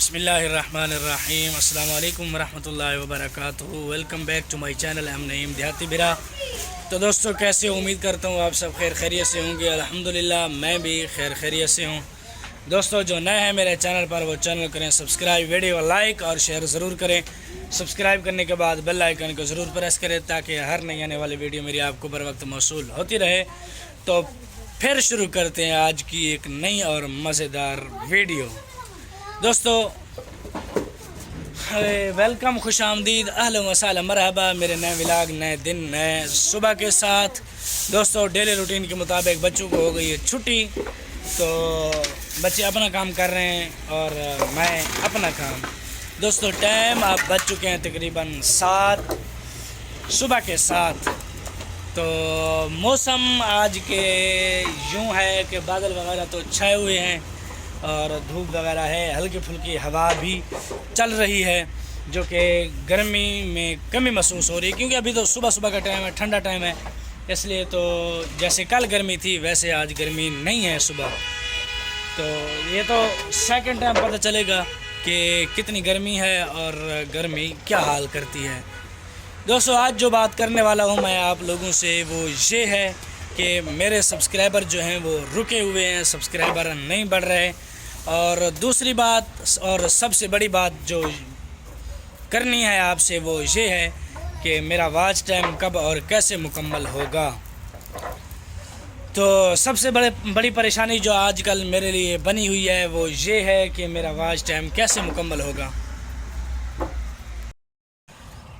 بسم اللہ الرحمن الرحیم۔ السلام علیکم ورحمۃ اللہ وبرکاتہ۔ Welcome back to my channel M Naeem Dehati برا۔ تو دوستو کیسے ہو؟ امید کرتا ہوں آپ سب خیر خیریت سے ہوں گے۔ الحمدللہ میں بھی خیر خیریت سے ہوں۔ دوستو جو نئے ہیں میرے چینل پر وہ چینل کریں سبسکرائب، ویڈیو لائک اور شیئر ضرور کریں۔ سبسکرائب کرنے کے بعد بیل آئیکن کو ضرور پریس کریں تاکہ ہر نئی آنے والی ویڈیو میری آپ کو بر وقت موصول ہوتی رہے۔ تو پھر شروع کرتے ہیں آج کی ایک نئی اور مزیدار ویڈیو۔ دوستو ویلکم، خوش آمدید، اہلا و سہلا، مرحبا میرے نئے ولاگ، نئے دن، نئے صبح کے ساتھ۔ دوستو ڈیلی روٹین کے مطابق بچوں کو ہو گئی ہے چھٹی، تو بچے اپنا کام کر رہے ہیں اور میں اپنا کام۔ دوستو ٹائم آپ بچ چکے ہیں تقریباً 7 صبح کے 7۔ تو موسم آج کے یوں ہے کہ بادل وغیرہ تو چھائے ہوئے ہیں اور دھوپ وغیرہ ہے، ہلکی پھلکی ہوا بھی چل رہی ہے جو کہ گرمی میں کمی محسوس ہو رہی ہے، کیونکہ ابھی تو صبح کا ٹائم ہے، ٹھنڈا ٹائم ہے، اس لیے تو جیسے کل گرمی تھی ویسے آج گرمی نہیں ہے صبح۔ تو یہ تو سیکنڈ ٹائم پتہ چلے گا کہ کتنی گرمی ہے اور گرمی کیا حال کرتی ہے۔ دوستو آج جو بات کرنے والا ہوں میں آپ لوگوں سے وہ یہ ہے کہ میرے سبسکرائبر جو ہیں وہ رکے ہوئے ہیں، سبسکرائبر نہیں بڑھ رہے، اور دوسری بات اور سب سے بڑی بات جو کرنی ہے آپ سے وہ یہ ہے کہ میرا واچ ٹائم کب اور کیسے مکمل ہوگا۔ تو سب سے بڑی پریشانی جو آج کل میرے لیے بنی ہوئی ہے وہ یہ ہے کہ میرا واچ ٹائم کیسے مکمل ہوگا۔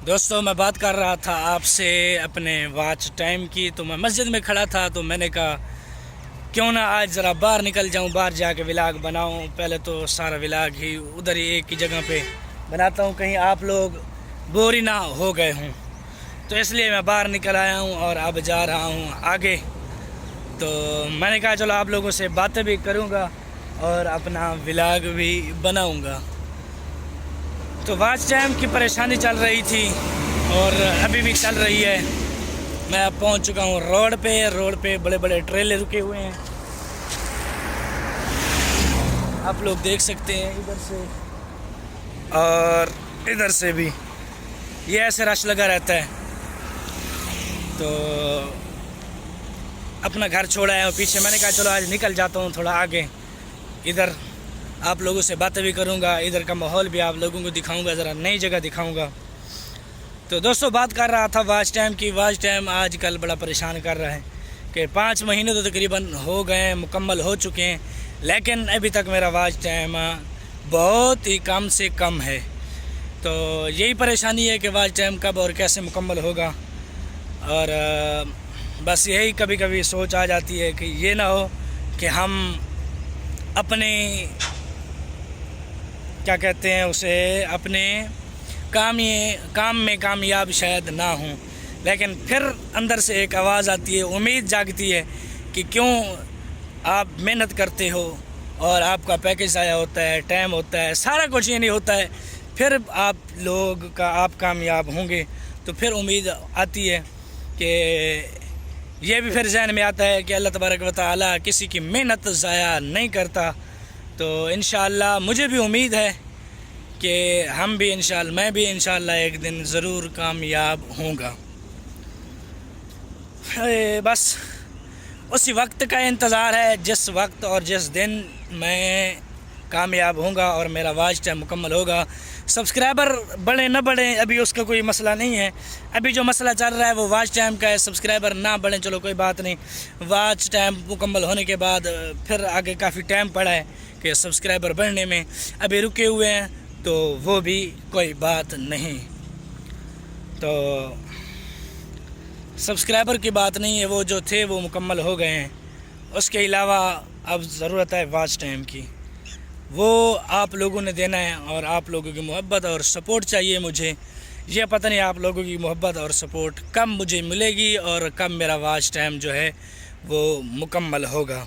دوستو میں بات کر رہا تھا آپ سے اپنے واچ ٹائم کی، تو میں مسجد میں کھڑا تھا تو میں نے کہا کیوں نہ آج ذرا باہر نکل جاؤں، باہر جا کے ولاگ بناؤں۔ پہلے تو سارا ولاگ ہی ادھر ہی ایک ہی جگہ پہ بناتا ہوں، کہیں آپ لوگ بور ہی نہ ہو گئے ہوں، تو اس لیے میں باہر نکل آیا ہوں اور اب جا رہا ہوں آگے۔ تو میں نے کہا چلو آپ لوگوں سے باتیں بھی کروں گا اور اپنا ولاگ بھی بناؤں گا۔ تو واچ ٹائم کی پریشانی چل رہی تھی اور ابھی بھی چل رہی ہے۔ میں اب پہنچ چکا ہوں روڈ پہ بڑے بڑے ٹریلر رکے ہوئے ہیں، آپ لوگ دیکھ سکتے ہیں ادھر سے اور ادھر سے بھی، یہ ایسے رش لگا رہتا ہے۔ تو اپنا گھر چھوڑا ہے اور پیچھے میں نے کہا چلو آج نکل جاتا ہوں تھوڑا آگے، ادھر آپ لوگوں سے باتیں بھی کروں گا، ادھر کا ماحول بھی آپ لوگوں کو دکھاؤں گا، ذرا نئی جگہ دکھاؤں گا۔ تو دوستو بات کر رہا تھا واچ ٹائم کی۔ واچ ٹائم آج کل بڑا پریشان کر رہا ہے کہ 5 مہینے تو تقریباً ہو گئے ہیں، مکمل ہو چکے ہیں، لیکن ابھی تک میرا واچ ٹائم بہت ہی کم سے کم ہے۔ تو یہی پریشانی ہے کہ واچ ٹائم کب اور کیسے مکمل ہوگا، اور بس یہی کبھی کبھی سوچ آ جاتی ہے کہ یہ نہ ہو کہ ہم اپنے کیا کہتے ہیں اسے، اپنے کام میں کامیاب شاید نہ ہوں، لیکن پھر اندر سے ایک آواز آتی ہے، امید جاگتی ہے کہ کیوں آپ محنت کرتے ہو اور آپ کا پیکج ضائع ہوتا ہے، ٹائم ہوتا ہے، سارا کچھ یہ نہیں ہوتا ہے، پھر آپ کامیاب ہوں گے۔ تو پھر امید آتی ہے کہ یہ بھی پھر ذہن میں آتا ہے کہ اللہ تبارک و تعالی کسی کی محنت ضائع نہیں کرتا۔ تو انشاءاللہ مجھے بھی امید ہے کہ میں بھی انشاءاللہ ایک دن ضرور کامیاب ہوں گا۔ بس اسی وقت کا انتظار ہے جس وقت اور جس دن میں کامیاب ہوں گا اور میرا واچ ٹائم مکمل ہوگا۔ سبسکرائبر بڑھیں نہ بڑھیں ابھی اس کا کوئی مسئلہ نہیں ہے، ابھی جو مسئلہ چل رہا ہے وہ واچ ٹائم کا ہے۔ سبسکرائبر نہ بڑھیں چلو کوئی بات نہیں، واچ ٹائم مکمل ہونے کے بعد پھر آگے کافی ٹائم پڑا ہے کہ سبسکرائبر بڑھنے میں، ابھی رکے ہوئے ہیں تو وہ بھی کوئی بات نہیں۔ تو سبسکرائبر کی بات نہیں ہے، وہ جو تھے وہ مکمل ہو گئے ہیں، اس کے علاوہ اب ضرورت ہے واچ ٹائم کی، وہ آپ لوگوں نے دینا ہے، اور آپ لوگوں کی محبت اور سپورٹ چاہیے مجھے۔ یہ پتہ نہیں آپ لوگوں کی محبت اور سپورٹ کب مجھے ملے گی اور کب میرا واچ ٹائم جو ہے وہ مکمل ہوگا۔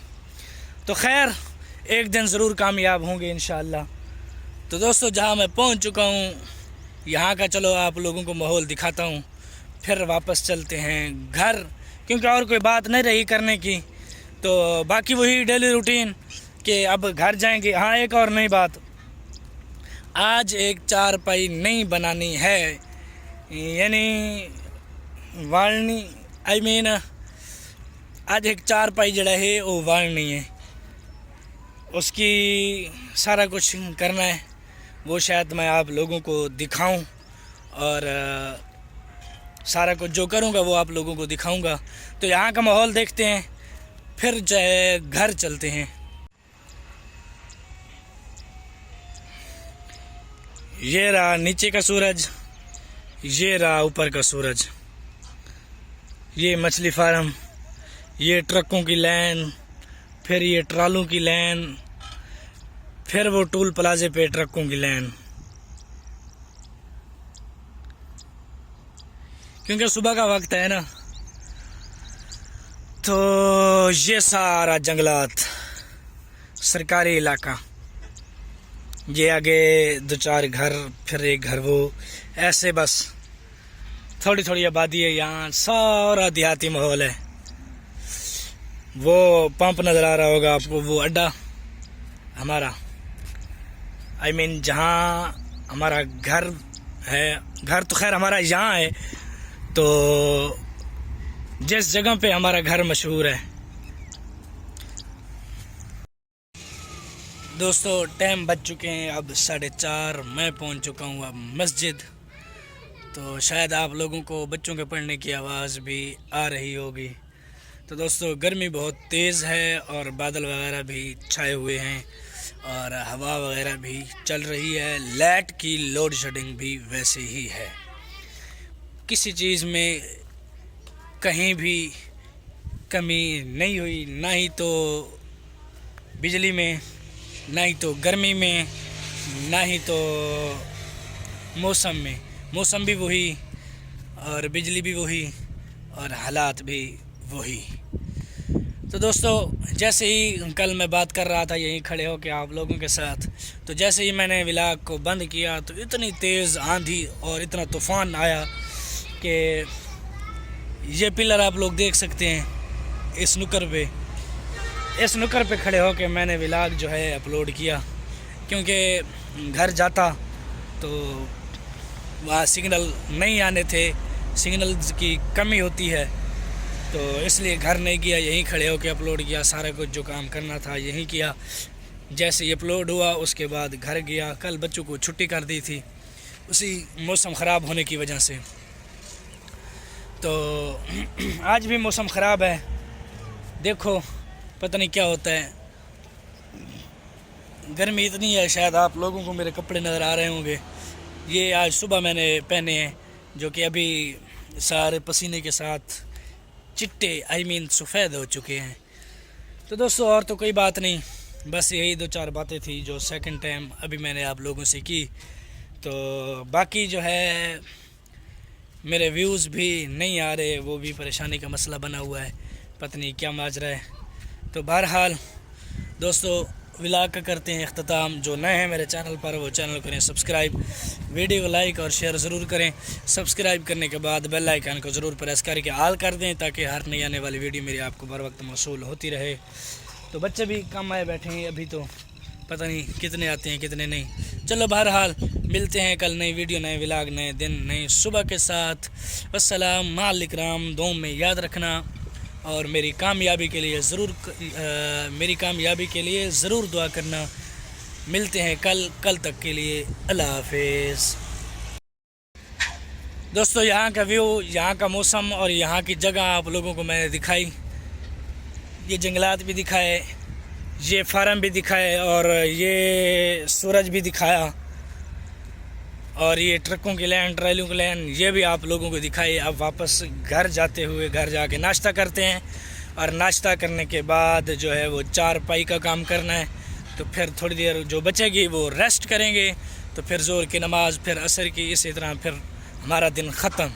تو خیر ایک دن ضرور کامیاب ہوں گے انشاءاللہ۔ تو دوستو جہاں میں پہنچ چکا ہوں یہاں کا چلو آپ لوگوں کو ماحول دکھاتا ہوں، پھر واپس چلتے ہیں گھر، کیونکہ اور کوئی بات نہیں رہی کرنے کی۔ تو باقی وہی ڈیلی روٹین کہ اب گھر جائیں گے۔ ہاں ایک اور نئی بات، آج ایک چارپائی نہیں بنانی ہے، یعنی والنی آج ایک چارپائی جڑا ہے وہ والنی ہے، اس کی سارا کچھ کرنا ہے، وہ شاید میں آپ لوگوں کو دکھاؤں، اور سارا کچھ جو کروں گا وہ آپ لوگوں کو دکھاؤں گا۔ تو یہاں کا ماحول دیکھتے ہیں، پھر جو ہے گھر چلتے ہیں۔ یہ رہا نیچے کا سورج، یہ رہا اوپر کا سورج، یہ مچھلی فارم، یہ ٹرکوں کی لائن، پھر یہ ٹرالوں کی لائن، پھر وہ ٹول پلازے پہ ٹرکوں کی لائن، کیونکہ صبح کا وقت ہے نا، تو یہ سارا جنگلات، سرکاری علاقہ، یہ آگے دو چار گھر، پھر ایک گھر، وہ ایسے بس تھوڑی تھوڑی آبادی ہے یہاں، سارا دیہاتی ماحول ہے۔ وہ پمپ نظر آ رہا ہوگا آپ کو، وہ اڈا ہمارا، جہاں ہمارا گھر ہے، گھر تو خیر ہمارا یہاں ہے، تو جس جگہ پہ ہمارا گھر مشہور ہے۔ دوستو ٹائم بج چکے ہیں اب 4:30، میں پہنچ چکا ہوں اب مسجد، تو شاید آپ لوگوں کو بچوں کے پڑھنے کی آواز بھی آ رہی ہوگی۔ تو دوستو گرمی بہت تیز ہے، اور بادل وغیرہ بھی چھائے ہوئے ہیں، اور ہوا وغیرہ بھی چل رہی ہے، لائٹ کی لوڈ شیڈنگ بھی ویسے ہی ہے۔ کسی چیز میں کہیں بھی کمی نہیں ہوئی، نہ ہی تو بجلی میں، نہ ہی تو گرمی میں، نہ ہی تو موسم میں۔ موسم بھی وہی، اور بجلی بھی وہی، اور حالات بھی وہی۔ تو دوستو جیسے ہی کل میں بات کر رہا تھا یہیں کھڑے ہو کے آپ لوگوں کے ساتھ، تو جیسے ہی میں نے ولاگ کو بند کیا تو اتنی تیز آندھی اور اتنا طوفان آیا کہ یہ پلر آپ لوگ دیکھ سکتے ہیں اس نکر پہ کھڑے ہو کے میں نے ولاگ جو ہے اپلوڈ کیا، کیونکہ گھر جاتا تو وہاں سگنل نہیں آنے تھے، سگنلز کی کمی ہوتی ہے، تو اس لیے گھر نہیں گیا، یہیں کھڑے ہو کے اپلوڈ کیا، سارا کچھ جو کام کرنا تھا یہیں کیا۔ جیسے ہی اپلوڈ ہوا اس کے بعد گھر گیا، کل بچوں کو چھٹی کر دی تھی اسی موسم خراب ہونے کی وجہ سے، تو آج بھی موسم خراب ہے، دیکھو پتہ نہیں کیا ہوتا ہے، گرمی اتنی ہے، شاید آپ لوگوں کو میرے کپڑے نظر آ رہے ہوں گے، یہ آج صبح میں نے پہنے ہیں، جو کہ ابھی سارے پسینے کے ساتھ چٹے سفید ہو چکے ہیں۔ تو دوستو اور تو کوئی بات نہیں، بس یہی 2-4 باتیں تھی جو سیکنڈ ٹائم ابھی میں نے آپ لوگوں سے کی، تو باقی جو ہے میرے ویوز بھی نہیں آ رہے، وہ بھی پریشانی کا مسئلہ بنا ہوا ہے، پتہ نہیں کیا ماجرا ہے۔ تو بہرحال دوستو ولاگ کا کرتے ہیں اختتام، جو نئے ہیں میرے چینل پر وہ چینل کریں سبسکرائب، ویڈیو کو لائک اور شیئر ضرور کریں، سبسکرائب کرنے کے بعد بیل آئیکن کو ضرور پریس کر کے آل کر دیں، تاکہ ہر نئی آنے والی ویڈیو میری آپ کو بر وقت موصول ہوتی رہے۔ تو بچے بھی کم آئے بیٹھے ہیں ابھی، تو پتہ نہیں کتنے آتے ہیں کتنے نہیں۔ چلو بہرحال ملتے ہیں کل نئی ویڈیو، نئے ولاگ، نئے دن، نئی صبح کے ساتھ۔ السلام علیکم، دعاؤں میں یاد رکھنا، اور میری کامیابی کے لیے ضرور دعا کرنا۔ ملتے ہیں کل تک کے لیے اللہ حافظ۔ دوستو یہاں کا ویو، یہاں کا موسم اور یہاں کی جگہ آپ لوگوں کو میں نے دکھائی، یہ جنگلات بھی دکھائے، یہ فارم بھی دکھائے، اور یہ سورج بھی دکھایا، اور یہ ٹرکوں کی لائن، ٹرائلوں کی لائن، یہ بھی آپ لوگوں کو دکھائی۔ اب واپس گھر جاتے ہوئے گھر جا کے ناشتہ کرتے ہیں، اور ناشتہ کرنے کے بعد جو ہے وہ چارپائی کا کام کرنا ہے، تو پھر تھوڑی دیر جو بچے گی وہ ریسٹ کریں گے، تو پھر ظہر کی نماز، پھر عصر کی، اسی طرح پھر ہمارا دن ختم۔